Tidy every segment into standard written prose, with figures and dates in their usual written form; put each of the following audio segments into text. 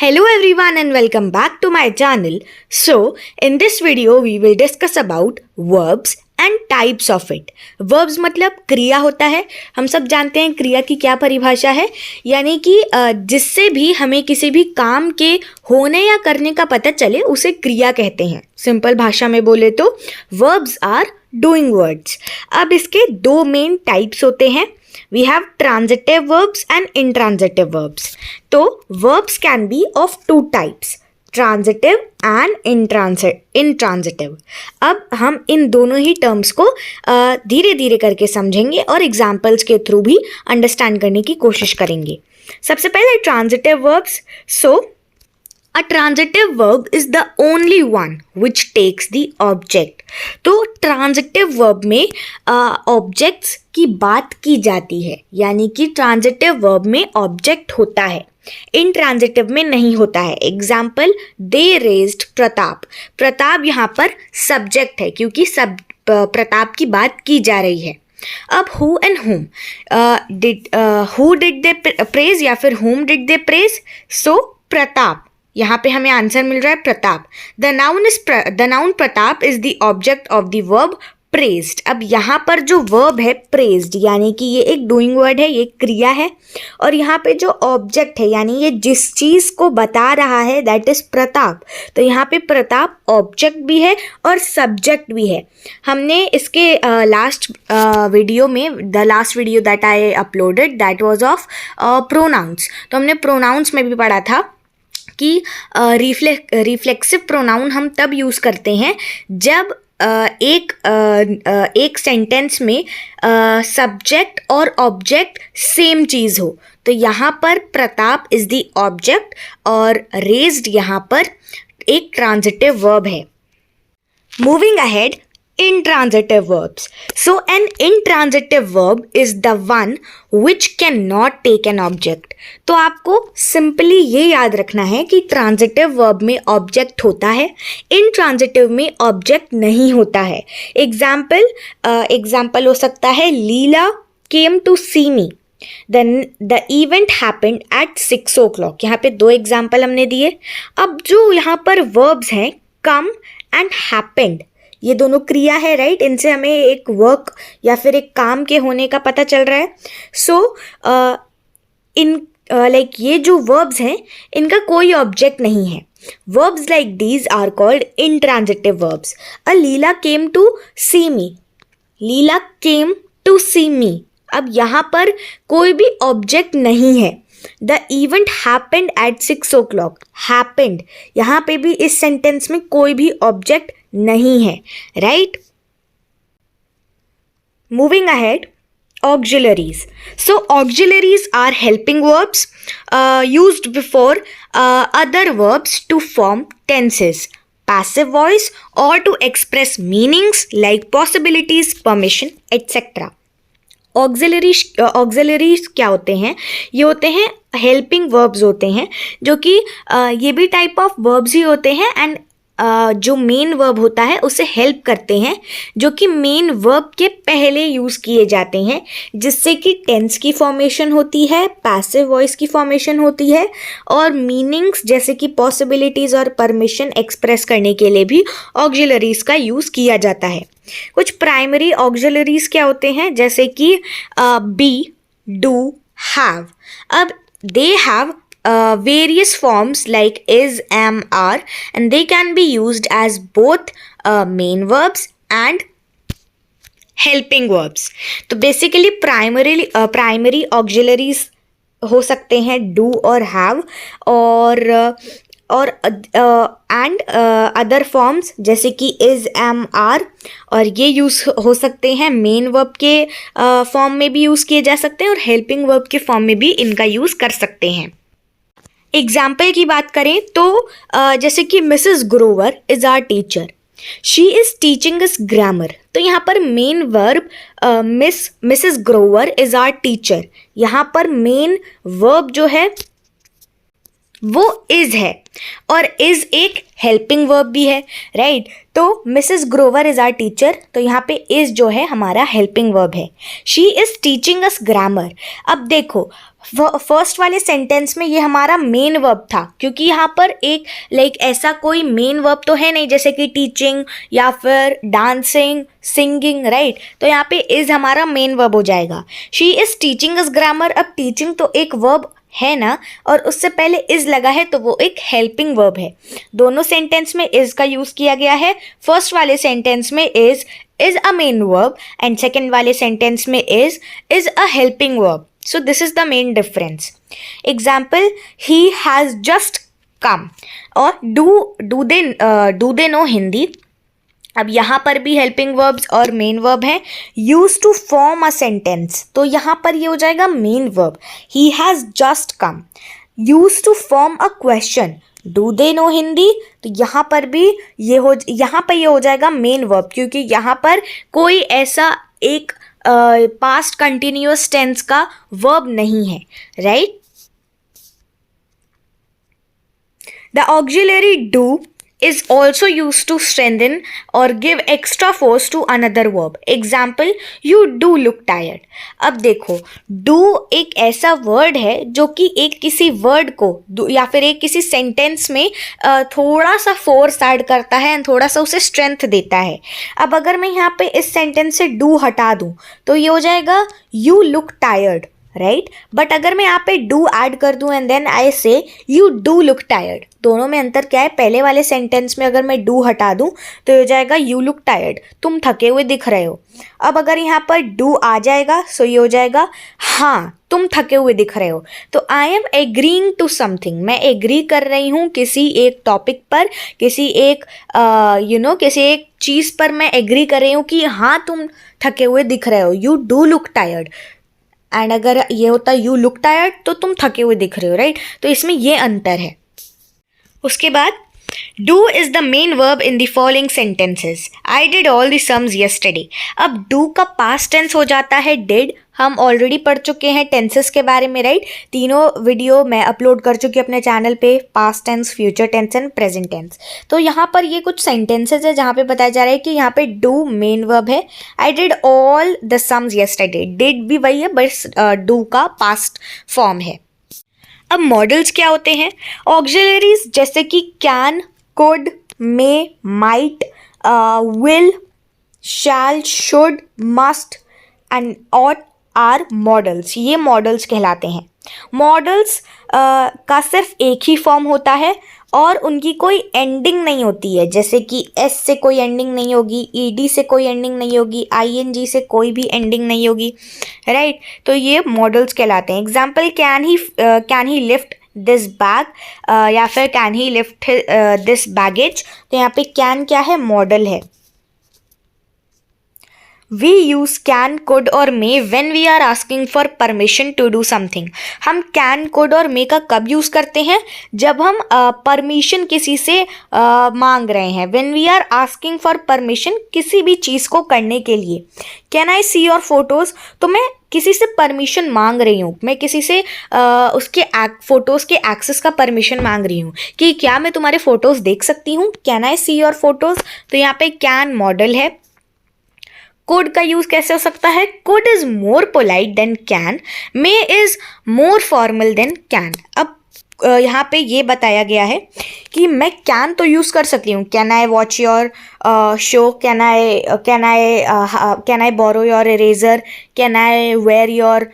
Hello everyone and welcome back to my channel. So, in this video we will discuss about verbs and types of it. Verbs मतलब क्रिया होता है. हम सब जानते हैं क्रिया की क्या परिभाषा है, यानी कि जिससे भी हमें किसी भी काम के होने या करने का पता चले उसे क्रिया कहते हैं. सिंपल भाषा में बोले तो verbs are doing words. अब इसके दो मेन टाइप्स होते हैं. We have transitive verbs and intransitive verbs. तो verbs can be of two types, transitive and intransitive. अब हम इन दोनों ही टर्म्स को धीरे धीरे करके समझेंगे और एग्जाम्पल्स के थ्रू भी अंडरस्टैंड करने की कोशिश करेंगे. सबसे पहले transitive verbs. So A transitive verb is the only one which takes the object. तो transitive verb में objects की बात की जाती है, यानी कि transitive verb में object होता है, intransitive में नहीं होता है. Example, they raised Pratap. Pratap यहाँ पर subject है क्योंकि प्रताप की बात की जा रही है. अब who and whom, who did they praise या फिर whom did they praise? So Pratap, यहाँ पे हमें आंसर मिल रहा है Pratap. The noun Pratap is the object of the verb praised. अब यहाँ पर जो वर्ब है प्रेज्ड, यानी कि ये एक डूइंग वर्ड है, ये क्रिया है, और यहाँ पे जो ऑब्जेक्ट है यानी ये जिस चीज़ को बता रहा है दैट इज प्रताप. तो यहाँ पे प्रताप ऑब्जेक्ट भी है और सब्जेक्ट भी है. हमने इसके लास्ट वीडियो में, the last video that I uploaded that was of pronouns, तो हमने प्रोनाउंस में भी पढ़ा था कि रिफ्लेक्सिव प्रोनाउन हम तब यूज़ करते हैं जब एक सेंटेंस में सब्जेक्ट और ऑब्जेक्ट सेम चीज़ हो. तो यहाँ पर प्रताप इज़ द ऑब्जेक्ट और रेज्ड यहाँ पर एक ट्रांजिटिव वर्ब है. Moving ahead, intransitive verbs. So an intransitive verb is the one which cannot take an object. तो आपको सिंपली ये याद रखना है कि ट्रांजिटिव वर्ब में ऑब्जेक्ट होता है, इंट्रांजिटिव में ऑब्जेक्ट नहीं होता है. एग्जाम्पल हो सकता है, लीला came to see me. Then the event happened at 6 o'clock. यहाँ पे दो एग्जाम्पल हमने दिए. अब जो यहाँ पर वर्ब्स हैं come and happened, ये दोनों क्रिया है, राइट. इनसे हमें एक वर्क या फिर एक काम के होने का पता चल रहा है. सो ये जो वर्ब्स हैं इनका कोई ऑब्जेक्ट नहीं है. Verbs like these are called intransitive verbs. Leela came to see me, Leela came to see me. अब यहाँ पर कोई भी ऑब्जेक्ट नहीं है. The event happened at 6 o'clock. Happened, यहाँ पे भी इस सेंटेंस में कोई भी ऑब्जेक्ट नहीं है, right. Moving ahead, auxiliaries. So auxiliaries are helping verbs used before other verbs to form tenses, passive voice, or to express meanings like possibilities, permission, etc. Auxiliaries क्या होते हैं? ये होते हैं हेल्पिंग वर्ब्स होते हैं, जो कि ये भी टाइप ऑफ वर्ब्स ही होते हैं. एंड जो मेन वर्ब होता है उसे हेल्प करते हैं, जो कि मेन वर्ब के पहले यूज़ किए जाते हैं, जिससे कि टेंस की फॉर्मेशन होती है, पैसिव वॉइस की फॉर्मेशन होती है, और मीनिंग्स जैसे कि पॉसिबिलिटीज़ और परमिशन एक्सप्रेस करने के लिए भी ऑक्सिलरीज का यूज़ किया जाता है. कुछ प्राइमरी ऑक्सिलरीज क्या होते हैं, जैसे कि बी, डू, हैव. अब they have various forms like is, am, are, and they can be used as both main verbs and helping verbs. तो basically primary auxiliaries हो सकते हैं do और have, और and other forms जैसे कि is, am, are, और ये यूज़ हो सकते हैं मेन वर्ब के फॉर्म में भी यूज़ किए जा सकते हैं और हेल्पिंग वर्ब के फॉर्म में भी इनका यूज़ कर सकते हैं. एग्जाम्पल की बात करें तो जैसे कि Mrs Grover is our teacher, she is teaching us grammar. तो यहाँ पर main verb Mrs Grover is our teacher, यहाँ पर मेन वर्ब जो है वो इज है, और इज एक हेल्पिंग वर्ब भी है, राइट। तो Mrs Grover is our teacher, तो यहाँ पे इज जो है हमारा हेल्पिंग वर्ब है। She is teaching us grammar. अब देखो फर्स्ट वाले सेंटेंस में ये हमारा मेन वर्ब था, क्योंकि यहाँ पर एक ऐसा कोई मेन वर्ब तो है नहीं जैसे कि टीचिंग या फिर डांसिंग, सिंगिंग, राइट। तो यहाँ पे इज हमारा मेन वर्ब हो जाएगा। She is teaching us grammar, अब टीचिंग तो एक वर्ब है ना, और उससे पहले इज लगा है तो वो एक हेल्पिंग वर्ब है। दोनों सेंटेंस में इज का यूज किया गया है। फर्स्ट वाले सेंटेंस में is a main verb and second वाले सेंटेंस में is a helping verb. So this is the main difference. Example, he has just come, और do they know Hindi? अब यहाँ पर भी हेल्पिंग वर्ब्स और मेन वर्ब है। Use to form a sentence, तो यहाँ पर ये हो जाएगा main verb. He has just come. Use to form a question, do they know Hindi, तो यहाँ पर भी ये हो जाएगा मेन वर्ब, क्योंकि यहाँ पर कोई ऐसा एक पास्ट कंटिन्यूअस टेंस का वर्ब नहीं है, right. The auxiliary do is also used to strengthen or give extra force to another verb. Example, you do look tired. अब देखो do एक ऐसा वर्ड है जो कि एक किसी वर्ड को या फिर एक किसी सेंटेंस में थोड़ा सा फोर्स ऐड करता है एंड थोड़ा सा उसे स्ट्रेंथ देता है। अब अगर मैं यहाँ पे इस सेंटेंस से do हटा दूँ तो ये हो जाएगा you look tired, right. But अगर मैं यहाँ पे डू ऐड कर दूँ एंड देन आई से यू डू लुक टायर्ड, दोनों में अंतर क्या है? पहले वाले सेंटेंस में अगर मैं डू हटा दूँ तो हो जाएगा यू लुक टायर्ड, तुम थके हुए दिख रहे हो। अब अगर यहाँ पर डू आ जाएगा सो ये हो जाएगा हाँ तुम थके हुए दिख रहे हो। तो I am agreeing to something, मैं एग्री कर रही हूँ किसी एक टॉपिक पर, किसी एक किसी एक चीज़ पर मैं एग्री कर रही हूँ कि हाँ तुम थके हुए दिख रहे हो, you do look tired. And अगर ये होता यू लुक टायर्ड तो तुम थके हुए दिख रहे हो, राइट। तो इसमें ये अंतर है। उसके बाद do is the main verb in the following sentences. I did all the sums yesterday. अब डू का पास्ट टेंस हो जाता है डिड। हम ऑलरेडी पढ़ चुके हैं टेंसेस के बारे में, राइट। तीनों वीडियो मैं अपलोड कर चुकी हूँ अपने चैनल पे, past tense, future tense and present tense. तो यहाँ पर ये कुछ सेंटेंसेस है जहाँ पे बताया जा रहा है कि यहाँ पे डू मेन वर्ब है। I did all the sums yesterday, did भी वही है बस डू का पास्ट फॉर्म है। अब मॉडल्स क्या होते हैं? ऑक्सिलरीज जैसे कि can, could, may, might, will, shall, should, must and ought are modals. ये मॉडल्स कहलाते हैं। मॉडल्स का सिर्फ एक ही फॉर्म होता है और उनकी कोई एंडिंग नहीं होती है, जैसे कि एस से कोई एंडिंग नहीं होगी, ईडी से कोई एंडिंग नहीं होगी, आईएनजी से कोई भी एंडिंग नहीं होगी, राइट। तो ये मॉडल्स कहलाते हैं। Example, can he lift this bag या फिर can he lift this baggage. तो यहाँ पे कैन क्या है? मॉडल है। We use can, could और may when we are asking for permission to do something. हम can, could और may का कब यूज़ करते हैं? जब हम परमिशन किसी से मांग रहे हैं। When we are asking for permission किसी भी चीज़ को करने के लिए। Can I see your photos? तो मैं किसी से परमिशन मांग रही हूँ, मैं किसी से उसके फोटोज़ के एक्सेस का परमिशन मांग रही हूँ कि क्या मैं तुम्हारे फोटोज़ देख सकती हूँ? Can I see your photos? तो यहाँ पे can मॉडल है। कुड का यूज कैसे हो सकता है? Could is more polite than can, may is more formal than can. अब यहाँ पे ये बताया गया है कि मैं कैन तो यूज़ कर सकती हूँ। Can I watch your show, can I borrow your eraser, can I wear your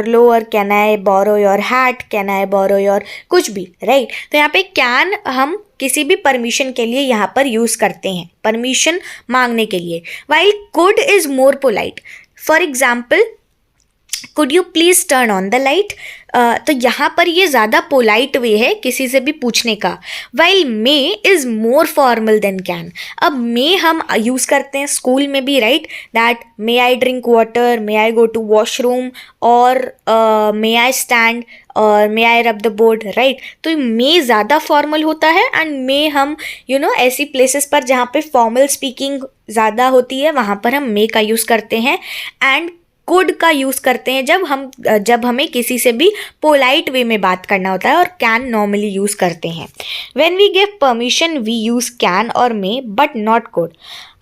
lower, can I borrow your hat, can I borrow your कुछ भी, राइट। तो यहाँ पे कैन हम किसी भी परमिशन के लिए यहाँ पर यूज़ करते हैं, परमिशन मांगने के लिए। While could is more polite. For example, could you please turn on the light. तो यहाँ पर ये ज़्यादा पोलाइट वे है किसी से भी पूछने का। While may is more formal than can. अब मे हम यूज़ करते हैं स्कूल में भी, right, that may I drink water, may I go to washroom, और मे आई स्टैंड, और मे आई रब द बोर्ड, राइट। तो मे ज़्यादा फॉर्मल होता है एंड मे हम ऐसी प्लेसेस पर जहाँ पे फॉर्मल स्पीकिंग ज़्यादा होती है वहाँ पर हम मे का यूज़ करते हैं। एंड कुड का यूज़ करते हैं जब हमें किसी से भी पोलाइट वे में बात करना होता है, और कैन नॉर्मली यूज़ करते हैं। When we give permission we use can और मे बट नॉट कुड।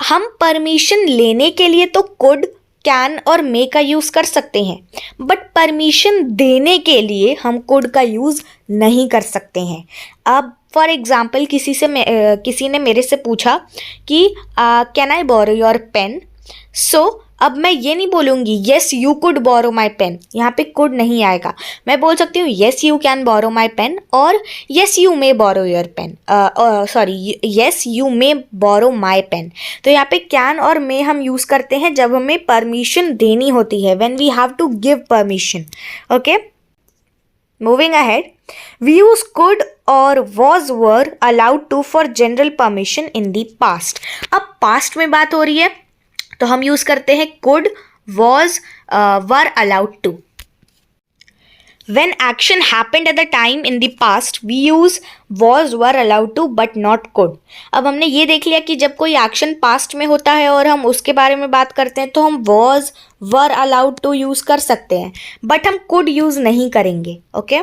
हम परमिशन लेने के लिए तो कुड, कैन और मे का यूज़ कर सकते हैं, बट परमिशन देने के लिए हम कुड का यूज़ नहीं कर सकते हैं। अब फॉर एग्ज़ाम्पल किसी ने मेरे से पूछा कि can I borrow your pen. So अब मैं ये नहीं बोलूँगी yes you could borrow my pen, यहाँ पे कुड नहीं आएगा। मैं बोल सकती हूँ yes you can borrow my pen और yes you may borrow your pen, sorry yes you may borrow my pen. तो यहाँ पे कैन और मे हम यूज़ करते हैं जब हमें परमिशन देनी होती है, when we have to give permission. Okay, moving ahead, we use could और was were allowed to for general permission in the past। अब past में बात हो रही है तो हम यूज़ करते हैं could, was, were allowed to। When action happened at the time in the past, we use was, were allowed to but not could। अब हमने ये देख लिया कि जब कोई एक्शन पास्ट में होता है और हम उसके बारे में बात करते हैं तो हम was, were allowed to use कर सकते हैं, बट हम could यूज़ नहीं करेंगे। Okay,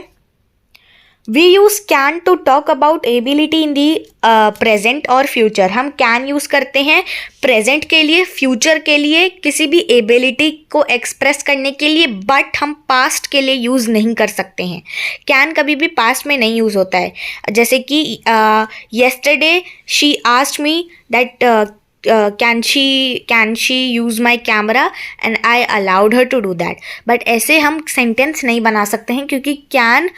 we use can to talk about ability in the present और फ्यूचर। हम कैन यूज़ करते हैं प्रेजेंट के लिए, फ्यूचर के लिए, किसी भी एबिलिटी को एक्सप्रेस करने के लिए, बट हम पास्ट के लिए यूज़ नहीं कर सकते हैं। कैन कभी भी पास्ट में नहीं यूज़ होता है। जैसे कि yesterday she asked me that can she use my camera and I allowed her to do that। But ऐसे हम सेंटेंस नहीं बना सकते हैं क्योंकि कैन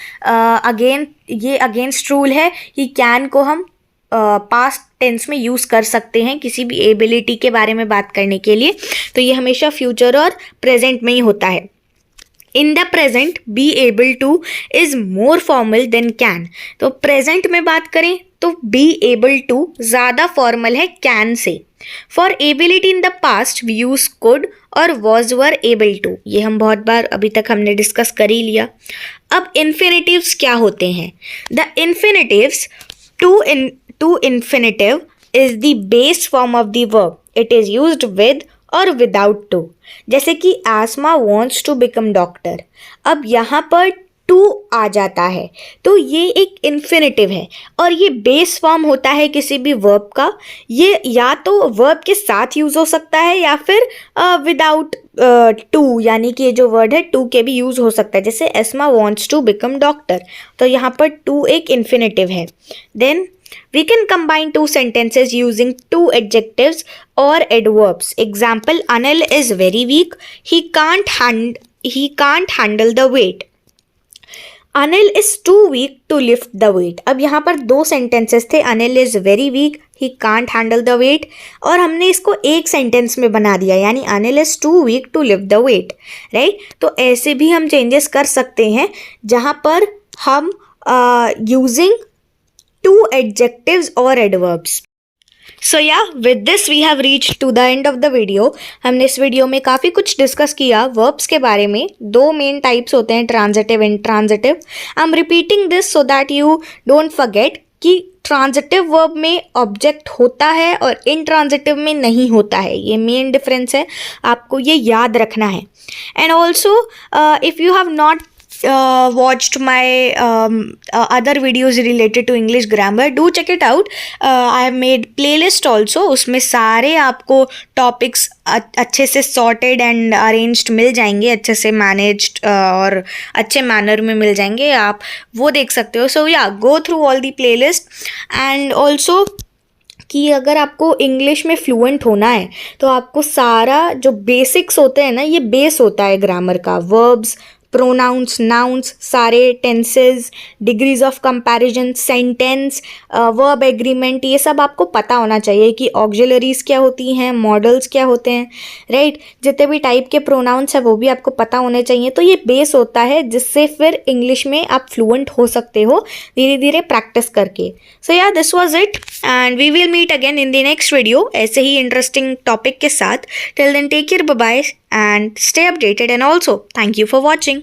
ये अगेंस्ट रूल है कि कैन को हम पास्ट टेंस में यूज़ कर सकते हैं किसी भी एबिलिटी के बारे में बात करने के लिए। तो ये हमेशा फ्यूचर और प्रेजेंट में ही होता है। In the present be able to is more formal than can. तो प्रेजेंट में बात करें तो बी एबल टू ज़्यादा फॉर्मल है कैन से। For ability in the past we use could और वॉज, वर एबल टू। ये हम बहुत बार अभी तक हमने डिस्कस कर ही लिया। अब इन्फिनेटिव्स क्या होते हैं? The infinitives to infinitive is the base form of the verb. It is used with और विदाउट टू। जैसे कि Asma wants to become doctor. अब यहाँ पर टू आ जाता है तो ये एक इन्फिनेटिव है और ये बेस फॉर्म होता है किसी भी वर्ब का। ये या तो वर्ब के साथ यूज़ हो सकता है या फिर विदाउट टू, यानी कि ये जो वर्ड है टू के भी यूज़ हो सकता है। जैसे Esma wants to become doctor, तो यहाँ पर टू एक इन्फिनेटिव है। Then we can combine two sentences using two adjectives or adverbs. Example, Anil is very weak. He can't handle the weight. Anil is too weak to lift the weight. अब यहाँ पर दो sentences थे, Anil is very weak, he can't handle the weight, और हमने इसको एक sentence में बना दिया, यानी Anil is too weak to lift the weight, right? तो ऐसे भी हम चेंजेस कर सकते हैं जहाँ पर हम using two adjectives or adverbs. So yeah, with this we have reached to the end of the video. हमने इस वीडियो में काफ़ी कुछ डिस्कस किया verbs के बारे में। दो मेन टाइप्स होते हैं, transitive and transitive. I am repeating this so that you don't forget कि ट्रांजिटिव वर्ब में ऑब्जेक्ट होता है और इनट्रांजिटिव में नहीं होता है। ये मेन डिफरेंस है, आपको ये याद रखना है। And also if you have not watched my other videos related to English grammar, do check it out. I have made playlist also, उसमें सारे आपको topics अच्छे से sorted and arranged मिल जाएंगे, अच्छे से managed और अच्छे manner में मिल जाएंगे, आप वो देख सकते हो। So yeah, go through all the playlist। and also कि अगर आपको इंग्लिश में फ्लुएंट होना है तो आपको सारा जो बेसिक्स होते हैं ना, ये बेस होता है ग्रामर का। वर्ब्स, प्रोनाउंस, नाउन्स, सारे tenses, degrees of comparison, sentence, verb agreement, ये सब आपको पता होना चाहिए कि ऑक्सिलरीज क्या होती हैं, मॉडल्स क्या होते हैं, राइट? जितने भी टाइप के प्रोनाउंस हैं वो भी आपको पता होने चाहिए। तो ये बेस होता है जिससे फिर इंग्लिश में आप फ्लुएंट हो सकते हो धीरे धीरे प्रैक्टिस करके। So yeah this was it and we will meet again in the next video ऐसे ही इंटरेस्टिंग टॉपिक के साथ। Till then take care, bye bye and stay updated, and also thank you for watching.